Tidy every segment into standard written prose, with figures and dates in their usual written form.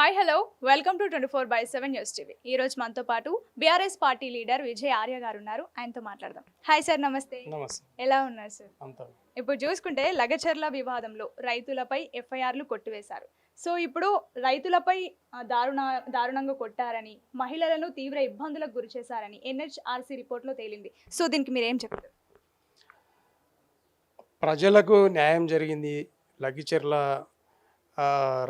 Hi hello welcome to 24/7 news TV. ఈ రోజు మనతో పాటు BRS party leader Vijay Arya గారు ఉన్నారు. ఆయనతో మాట్లాడదాం. హాయ్ సార్, నమస్తే. నమస్తే. ఎలా ఉన్నారు సార్? అంతా ఇప్పుడు చూసుకుంటే లగచర్ల వివాదంలో రైతులపై ఎఫ్ఐఆర్లు కొట్టివేశారు. సో ఇప్పుడు రైతులపై దారుణంగా కొట్టారని, మహిళలను తీవ్ర ఇబ్బందులకు గురి చేశారని ఎన్హెచ్ఆర్సీ రిపోర్ట్లో తేలింది. సో దీనికి మీరు ఏం చెప్తారు? ప్రజలకు న్యాయం జరిగింది, లగ్గిచెర్ల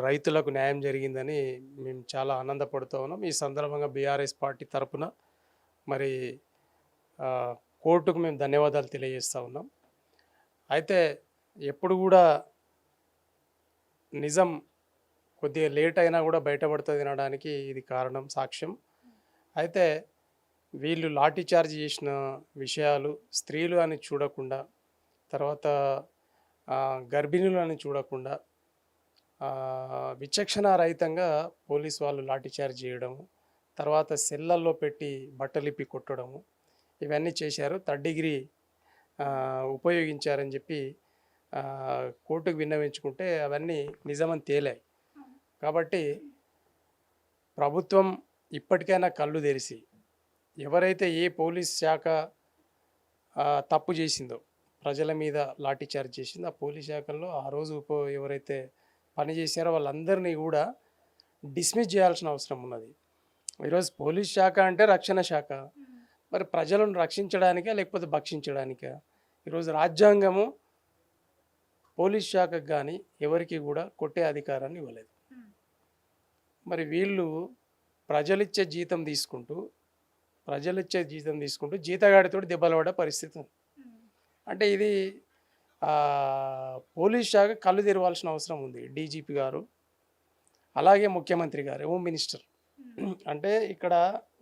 రైతులకు న్యాయం జరిగిందని మేము చాలా ఆనందపడుతూ ఉన్నాం. ఈ సందర్భంగా బీఆర్ఎస్ పార్టీ తరపున మరి కోర్టుకు మేము ధన్యవాదాలు తెలియజేస్తూ ఉన్నాం. అయితే ఎప్పుడు కూడా నిజం కొద్దిగా లేట్ అయినా కూడా బయటపడుతుంది అనడానికి ఇది కారణం, సాక్ష్యం. అయితే వీళ్ళు లాఠీ చార్జ్ చేసిన విషయాలు స్త్రీలు అని చూడకుండా, తర్వాత గర్భిణులు అని చూడకుండా విచక్షణారహితంగా పోలీస్ వాళ్ళు లాఠీచార్జ్ చేయడము, తర్వాత సెల్లల్లో పెట్టి బట్టలిప్పి కొట్టడము, ఇవన్నీ చేశారు. థర్డ్ డిగ్రీ ఉపయోగించారని చెప్పి కోర్టుకు విన్నవించుకుంటే అవన్నీ నిజమని తేలాయి. కాబట్టి ప్రభుత్వం ఇప్పటికైనా కళ్ళు తెరిచి ఎవరైతే ఏ పోలీస్ శాఖ తప్పు చేసిందో, ప్రజల మీద లాఠీచార్జ్ చేసిందో, ఆ పోలీస్ శాఖల్లో ఆ రోజు ఎవరైతే పనిచేశారో వాళ్ళందరినీ కూడా డిస్మిస్ చేయాల్సిన అవసరం ఉన్నది. ఈరోజు పోలీస్ శాఖ అంటే రక్షణ శాఖ, మరి ప్రజలను రక్షించడానికా లేకపోతే భక్షించడానికా? ఈరోజు రాజ్యాంగము పోలీస్ శాఖకు కానీ ఎవరికి కూడా కొట్టే అధికారాన్ని ఇవ్వలేదు. మరి వీళ్ళు ప్రజలిచ్చే జీతం తీసుకుంటూ జీతగాడితో దెబ్బలు పడే పరిస్థితి ఉంది. అంటే ఇది పోలీస్ శాఖ కళ్ళు తెరవాల్సిన అవసరం ఉంది. డీజీపీ గారు, అలాగే ముఖ్యమంత్రి గారు, హోమ్ మినిస్టర్. అంటే ఇక్కడ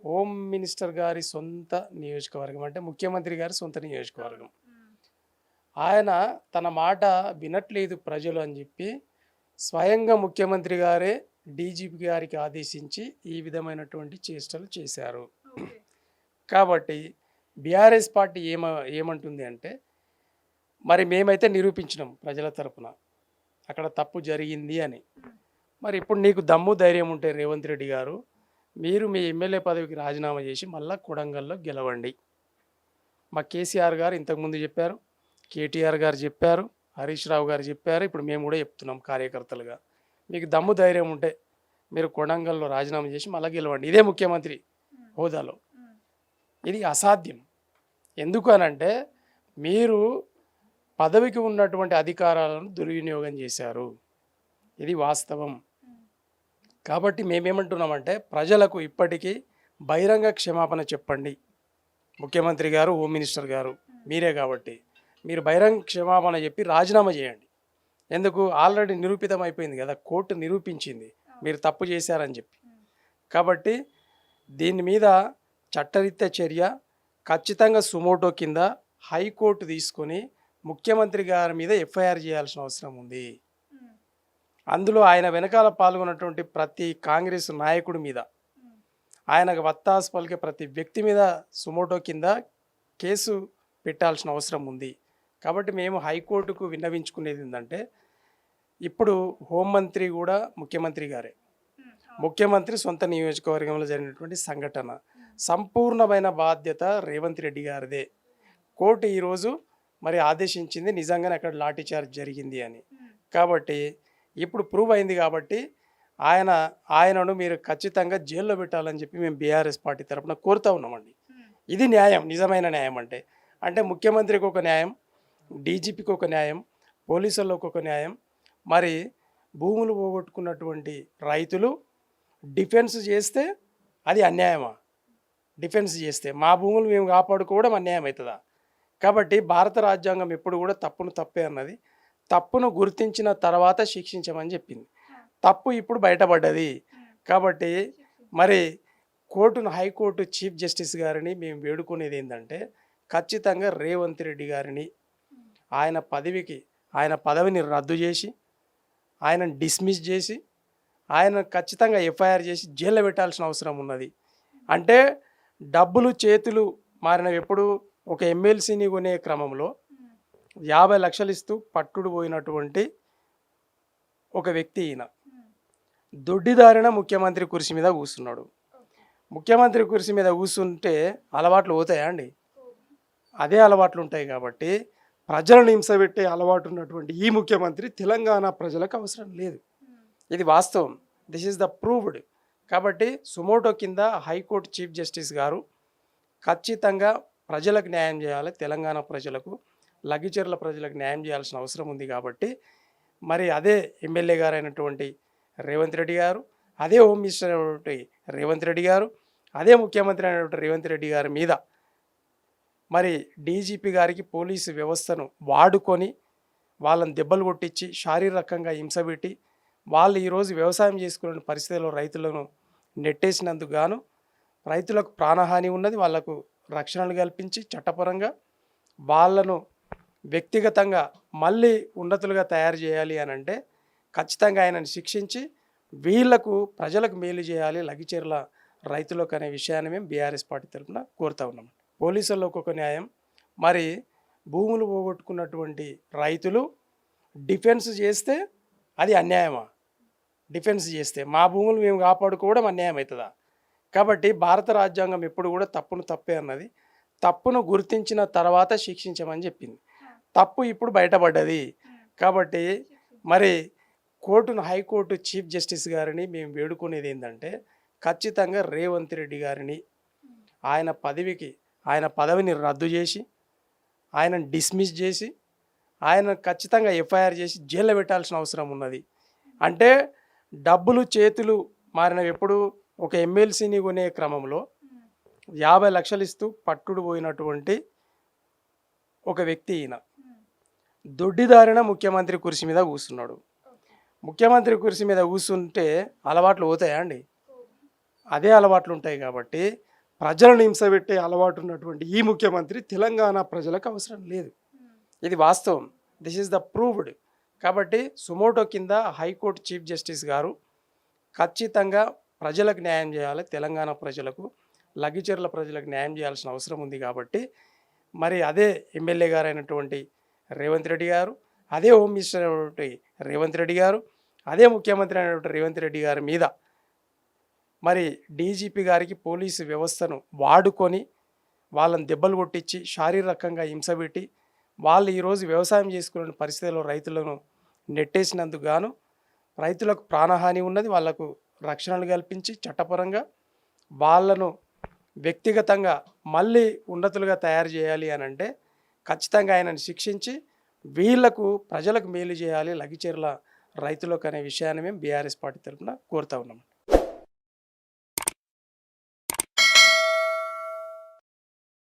హోమ్ మినిస్టర్ గారి సొంత నియోజకవర్గం, అంటే ముఖ్యమంత్రి గారి సొంత నియోజకవర్గం. ఆయన తన మాట వినట్లేదు ప్రజలు అని చెప్పి స్వయంగా ముఖ్యమంత్రి గారే డీజీపీ గారికి ఆదేశించి ఈ విధమైనటువంటి చేష్టలు చేశారు. కాబట్టి బీఆర్ఎస్ పార్టీ ఏమంటుంది అంటే, మరి మేమైతే నిరూపించినాం ప్రజల తరపున అక్కడ తప్పు జరిగింది అని. మరి ఇప్పుడు నీకు దమ్ము ధైర్యం ఉంటే రేవంత్ రెడ్డి గారు, మీరు మీ ఎమ్మెల్యే పదవికి రాజీనామా చేసి మళ్ళా కొడంగల్లో గెలవండి. మా కేసీఆర్ గారు ఇంతకుముందు చెప్పారు, కేటీఆర్ గారు చెప్పారు, హరీష్ రావు గారు చెప్పారు, ఇప్పుడు మేము కూడా చెప్తున్నాం కార్యకర్తలుగా. మీకు దమ్ము ధైర్యం ఉంటే మీరు కొడంగల్లో రాజీనామా చేసి మళ్ళీ గెలవండి ఇదే ముఖ్యమంత్రి హోదాలో. ఇది అసాధ్యం. ఎందుకు అనంటే మీరు పదవికి ఉన్నటువంటి అధికారాలను దుర్వినియోగం చేశారు, ఇది వాస్తవం. కాబట్టి మేమేమంటున్నామంటే ప్రజలకు ఇప్పటికీ బహిరంగ క్షమాపణ చెప్పండి. ముఖ్యమంత్రి గారు, హోమ్ మినిస్టర్ గారు మీరే కాబట్టి మీరు బహిరంగ క్షమాపణ చెప్పి రాజీనామా చేయండి. ఎందుకు? ఆల్రెడీ నిరూపితం అయిపోయింది కదా, కోర్టు నిరూపించింది మీరు తప్పు చేశారని చెప్పి. కాబట్టి దీని మీద చట్టరీత్యా చర్య ఖచ్చితంగా సుమోటో కింద హైకోర్టు తీసుకొని ముఖ్యమంత్రి గారి మీద ఎఫ్ఐఆర్ చేయాల్సిన అవసరం ఉంది. అందులో ఆయన వెనకాల పాల్గొన్నటువంటి ప్రతి కాంగ్రెస్ నాయకుడి మీద, ఆయనకు వత్తాసు పలికే ప్రతి వ్యక్తి మీద సుమోటో కింద కేసు పెట్టాల్సిన అవసరం ఉంది. కాబట్టి మేము హైకోర్టుకు విన్నవించుకునేది ఏంటంటే, ఇప్పుడు హోంమంత్రి కూడా ముఖ్యమంత్రి గారే, ముఖ్యమంత్రి సొంత నియోజకవర్గంలో జరిగినటువంటి సంఘటన సంపూర్ణమైన బాధ్యత రేవంత్ రెడ్డి గారిదే. కోర్టు ఈరోజు మరి ఆదేశించింది నిజంగానే అక్కడ లాఠీచార్జ్ జరిగింది అని. కాబట్టి ఇప్పుడు ప్రూవ్ అయింది కాబట్టి ఆయనను మీరు ఖచ్చితంగా జైల్లో పెట్టాలని చెప్పి మేము బీఆర్ఎస్ పార్టీ తరఫున కోరుతూ ఉన్నామండి. ఇది న్యాయం, నిజమైన న్యాయం. అంటే ముఖ్యమంత్రికి ఒక న్యాయం, డీజీపీకి ఒక న్యాయం, పోలీసులకు ఒక న్యాయం. మరి భూములు పోగొట్టుకున్నటువంటి రైతులు డిఫెన్స్ చేస్తే అది అన్యాయమా? డిఫెన్స్ చేస్తే మా భూములు మేము కాపాడుకోవడం అన్యాయం అవుతుందా? కాబట్టి భారత రాజ్యాంగం ఎప్పుడు కూడా తప్పును తప్పే అన్నది. తప్పును గుర్తించిన తర్వాత శిక్షించమని చెప్పింది. తప్పు ఇప్పుడు బయటపడ్డది. కాబట్టి మరి హైకోర్టు చీఫ్ జస్టిస్ గారిని మేము వేడుకునేది ఏంటంటే, ఖచ్చితంగా రేవంత్ రెడ్డి గారిని ఆయన పదవిని రద్దు చేసి, ఆయనను డిస్మిస్ చేసి, ఆయన ఖచ్చితంగా ఎఫ్ఐఆర్ చేసి జైల్లో పెట్టాల్సిన అవసరం ఉన్నది. అంటే డబ్బులు చేతులు మారినవి. ఎప్పుడు ఒక ఎమ్మెల్సీని కొనే క్రమంలో 50 లక్షలు ఇస్తూ పట్టుడు పోయినటువంటి ఒక వ్యక్తి ఈయన. దొడ్డిదారిన ముఖ్యమంత్రి కుర్చీ మీద కూర్చున్నాడు. ముఖ్యమంత్రి కుర్చీ మీద కూర్చుంటే అలవాట్లు పోతాయా అండి? అదే అలవాట్లు ఉంటాయి కాబట్టి ప్రజలను హింసపెట్టే అలవాటు ఉన్నటువంటి ఈ ముఖ్యమంత్రి తెలంగాణ ప్రజలకు అవసరం లేదు. ఇది వాస్తవం. This is the proved. కాబట్టి సుమోటో కింద హైకోర్టు చీఫ్ జస్టిస్ గారు ఖచ్చితంగా ప్రజలకు న్యాయం చేయాలి, తెలంగాణ ప్రజలకు, లగ్గిచెర్ల ప్రజలకు న్యాయం చేయాల్సిన అవసరం ఉంది. కాబట్టి మరి అదే ఎమ్మెల్యే గారు అయినటువంటి రేవంత్ రెడ్డి గారు, అదే హోమ్ మినిస్టర్ అయినటువంటి రేవంత్ రెడ్డి గారు, అదే ముఖ్యమంత్రి అయినటువంటి రేవంత్ రెడ్డి గారి మీద మరి డీజీపీ గారికి పోలీసు వ్యవస్థను వాడుకొని వాళ్ళని దెబ్బలు కొట్టించి శారీరకంగా హింసపెట్టి వాళ్ళు ఈరోజు వ్యవసాయం చేసుకునే పరిస్థితుల్లో రైతులను నెట్టేసినందుకు గాను రైతులకు ప్రాణహాని ఉన్నది. వాళ్లకు రక్షణలు కల్పించి చట్టపరంగా వాళ్ళను వ్యక్తిగతంగా మళ్ళీ ఉన్నతులుగా తయారు చేయాలి అని అంటే ఖచ్చితంగా ఆయనను శిక్షించి వీళ్లకు ప్రజలకు మేలు చేయాలి, లగ్గిచెర్ల రైతులకు అనే విషయాన్ని మేము బీఆర్ఎస్ పార్టీ తరఫున కోరుతా ఉన్నాం. పోలీసులకు ఒక న్యాయం, మరి భూములు పోగొట్టుకున్నటువంటి రైతులు డిఫెన్స్ చేస్తే అది అన్యాయమా? డిఫెన్స్ చేస్తే మా భూములు మేము కాపాడుకోవడం అన్యాయం అవుతుందా? కాబట్టి భారత రాజ్యాంగం ఎప్పుడు కూడా తప్పును తప్పే అన్నది. తప్పును గుర్తించిన తర్వాత శిక్షించమని చెప్పింది. తప్పు ఇప్పుడు బయటపడ్డది. కాబట్టి మరి హైకోర్టు చీఫ్ జస్టిస్ గారిని మేము వేడుకునేది ఏంటంటే ఖచ్చితంగా రేవంత్ రెడ్డి గారిని ఆయన పదవిని రద్దు చేసి ఆయనను డిస్మిస్ చేసి ఆయన ఖచ్చితంగా ఎఫ్ఐఆర్ చేసి జైల్లో పెట్టాల్సిన అవసరం ఉన్నది. అంటే డబ్బులు చేతులు మారినవి. ఎప్పుడు ఒక ఎమ్మెల్సీని కొనే క్రమంలో 50 లక్షలు ఇస్తూ పట్టుడు పోయినటువంటి ఒక వ్యక్తి ఈయన దొడ్డిదారిన ముఖ్యమంత్రి కుర్చీ మీద కూర్చున్నాడు. ముఖ్యమంత్రి కుర్చీ మీద కూర్చుంటే అలవాట్లు పోతాయా అండి? అదే అలవాట్లు ఉంటాయి కాబట్టి ప్రజలను హింసపెట్టే అలవాటు ఉన్నటువంటి ఈ ముఖ్యమంత్రి తెలంగాణ ప్రజలకు అవసరం లేదు. ఇది వాస్తవం. This is the proved. కాబట్టి సుమోటో కింద హైకోర్టు చీఫ్ జస్టిస్ గారు ఖచ్చితంగా ప్రజలకు న్యాయం చేయాలి, తెలంగాణ ప్రజలకు, లగ్గిచెర్ల ప్రజలకు న్యాయం చేయాల్సిన అవసరం ఉంది. కాబట్టి మరి అదే ఎమ్మెల్యే గారు అయినటువంటి రేవంత్ రెడ్డి గారు, అదే హోమ్ మినిస్టర్ అయినటువంటి రేవంత్ రెడ్డి గారు, అదే ముఖ్యమంత్రి అయినటువంటి రేవంత్ రెడ్డి గారి మీద మరి డీజీపీ గారికి పోలీసు వ్యవస్థను వాడుకొని వాళ్ళని దెబ్బలు కొట్టించి శారీరకంగా హింసపెట్టి వాళ్ళు ఈరోజు వ్యవసాయం చేసుకునే పరిస్థితుల్లో రైతులను నెట్టేసినందుకు గాను రైతులకు ప్రాణహాని ఉన్నది. వాళ్లకు రక్షణలు కల్పించి చట్టపరంగా వాళ్ళను వ్యక్తిగతంగా మళ్ళీ ఉన్నతులుగా తయారు చేయాలి అని అంటే ఖచ్చితంగా ఆయనను శిక్షించి వీళ్లకు ప్రజలకు మేలు చేయాలి, లగ్గిచెర్ల రైతులకు అనే విషయాన్ని మేము బీఆర్ఎస్ పార్టీ తరఫున కోరుతా ఉన్నాం.